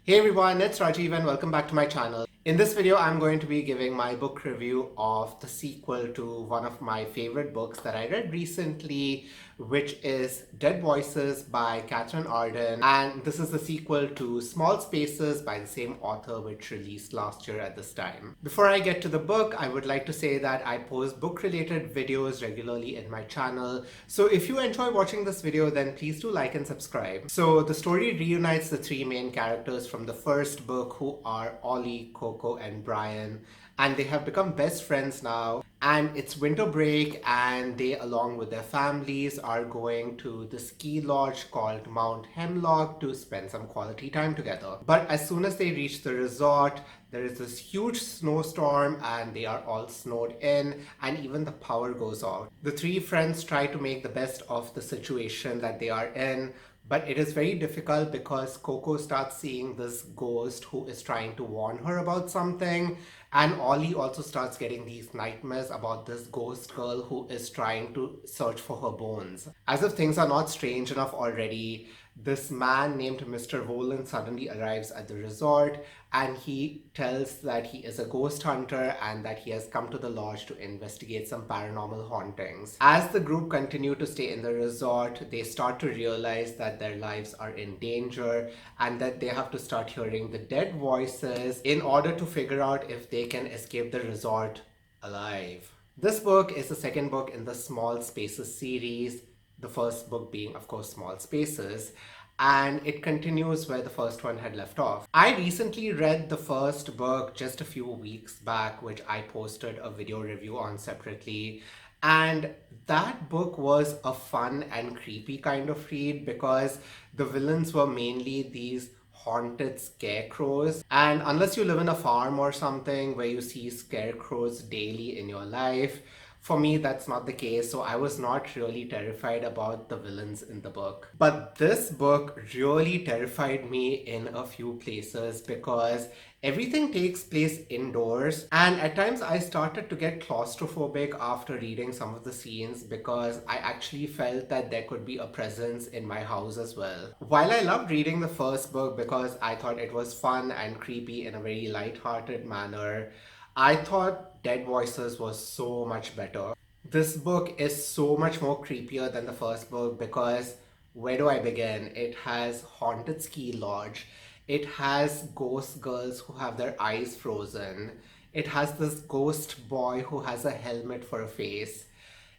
Hey everyone, it's Rajiv and welcome back to my channel. In this video, I'm going to be giving my book review of the sequel to one of my favorite books that I read recently, which is Dead Voices by Katherine Arden. And this is the sequel to Small Spaces by the same author, which released last year at this time. Before I get to the book, I would like to say that I post book-related videos regularly in my channel. So if you enjoy watching this video, then please do like and subscribe. So the story reunites the three main characters from the first book, who are Ollie, Coco, and Brian, and they have become best friends now. And it's winter break, and they, along with their families, are going to the ski lodge called Mount Hemlock to spend some quality time together. But as soon as they reach the resort, there is this huge snowstorm and they are all snowed in, and even the power goes out. The three friends try to make the best of the situation that they are in, but it is very difficult because Coco starts seeing this ghost who is trying to warn her about something, and Ollie also starts getting these nightmares about this ghost girl who is trying to search for her bones. As if things are not strange enough already, this man named Mr. Voland suddenly arrives at the resort, and he tells that he is a ghost hunter and that he has come to the lodge to investigate some paranormal hauntings. As the group continue to stay in the resort, they start to realize that their lives are in danger and that they have to start hearing the dead voices in order to figure out if they can escape the resort alive. This book is the second book in the Small Spaces series, the first book being, of course, Small Spaces, and it continues where the first one had left off. I recently read the first book just a few weeks back, which I posted a video review on separately, and that book was a fun and creepy kind of read because the villains were mainly these haunted scarecrows. And unless you live in a farm or something where you see scarecrows daily in your life, for me, that's not the case, so I was not really terrified about the villains in the book. But this book really terrified me in a few places because everything takes place indoors, and at times I started to get claustrophobic after reading some of the scenes because I actually felt that there could be a presence in my house as well. While I loved reading the first book because I thought it was fun and creepy in a very light-hearted manner, I thought Dead Voices was so much better. This book is so much more creepier than the first book because where do I begin? It has haunted ski lodge. It has ghost girls who have their eyes frozen. It has this ghost boy who has a helmet for a face.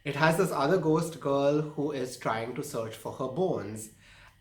It has this other ghost girl who is trying to search for her bones.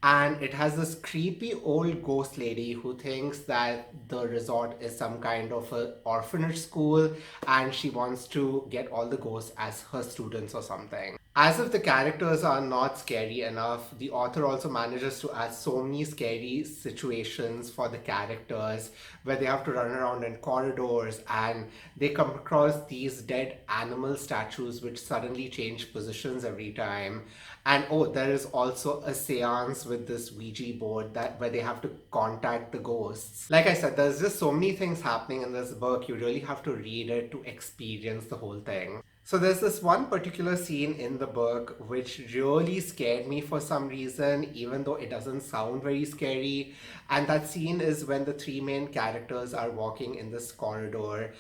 And it has this creepy old ghost lady who thinks that the resort is some kind of an orphanage school and she wants to get all the ghosts as her students or something. As if the characters are not scary enough, the author also manages to add so many scary situations for the characters where they have to run around in corridors and they come across these dead animal statues which suddenly change positions every time. And oh, there is also a seance with this Ouija board that where they have to contact the ghosts. Like I said, there's just so many things happening in this book. You really have to read it to experience the whole thing. So there's this one particular scene in the book which really scared me for some reason, even though it doesn't sound very scary. And that scene is when the three main characters are walking in this corridor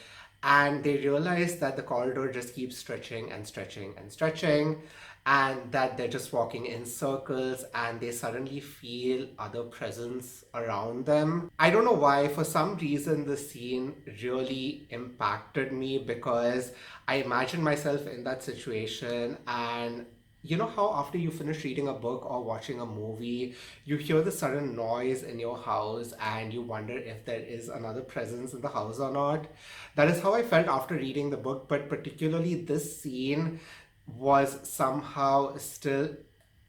and they realize that the corridor just keeps stretching and stretching and stretching, and that they're just walking in circles and they suddenly feel other presence around them. I don't know why, for some reason the scene really impacted me because I imagined myself in that situation. And you know how after you finish reading a book or watching a movie, you hear the sudden noise in your house and you wonder if there is another presence in the house or not? That is how I felt after reading the book, but particularly this scene was somehow still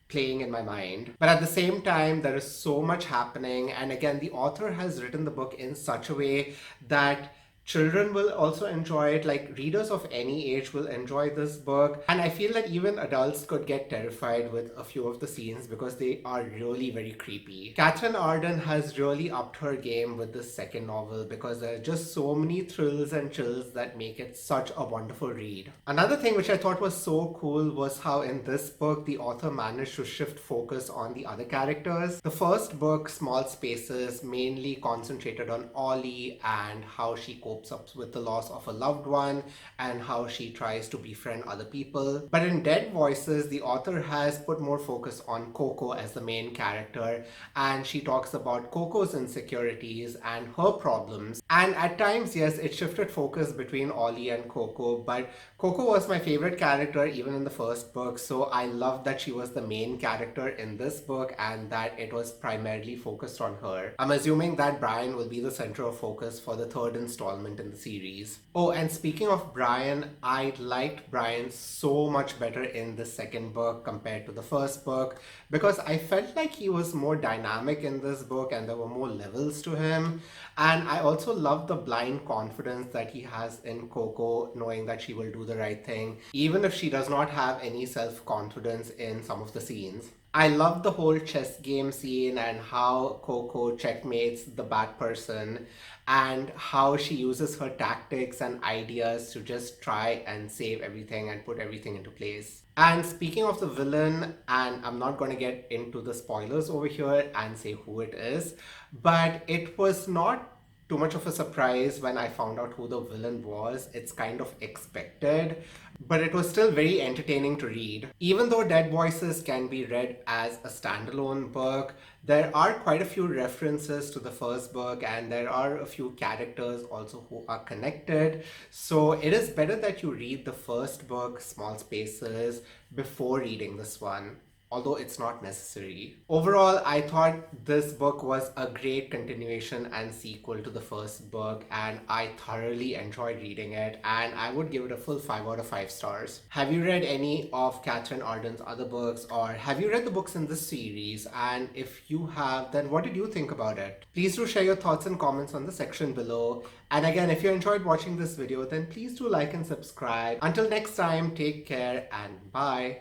playing in my mind. But at the same time, there is so much happening. And again, the author has written the book in such a way that Children will also enjoy it, like readers of any age will enjoy this book. And I feel that even adults could get terrified with a few of the scenes because they are really very creepy. Katherine Arden has really upped her game with this second novel because there are just so many thrills and chills that make it such a wonderful read. Another thing which I thought was so cool was how in this book the author managed to shift focus on the other characters. The first book, Small Spaces, mainly concentrated on Ollie and how she copes up with the loss of a loved one and how she tries to befriend other people. But in Dead Voices, the author has put more focus on Coco as the main character, and she talks about Coco's insecurities and her problems. And at times, yes, it shifted focus between Ollie and Coco, but Coco was my favorite character even in the first book, so I loved that she was the main character in this book and that it was primarily focused on her. I'm assuming that Brian will be the center of focus for the third installment in the series. Oh, and speaking of Brian, I liked Brian so much better in the second book compared to the first book because I felt like he was more dynamic in this book and there were more levels to him. And I also love the blind confidence that he has in Coco, knowing that she will do the right thing, even if she does not have any self-confidence in some of the scenes. I love the whole chess game scene and how Coco checkmates the bad person and how she uses her tactics and ideas to just try and save everything and put everything into place. And speaking of the villain, and I'm not going to get into the spoilers over here and say who it is, but it was not too much of a surprise when I found out who the villain was. It's kind of expected, but it was still very entertaining to read. Even though Dead Voices can be read as a standalone book, there are quite a few references to the first book and there are a few characters also who are connected. So it is better that you read the first book, Small Spaces, before reading this one, although it's not necessary. Overall, I thought this book was a great continuation and sequel to the first book, and I thoroughly enjoyed reading it, and I would give it a full 5 out of 5 stars. Have you read any of Katherine Arden's other books, or have you read the books in this series? And if you have, then what did you think about it? Please do share your thoughts and comments on the section below. And again, if you enjoyed watching this video, then please do like and subscribe. Until next time, take care and bye.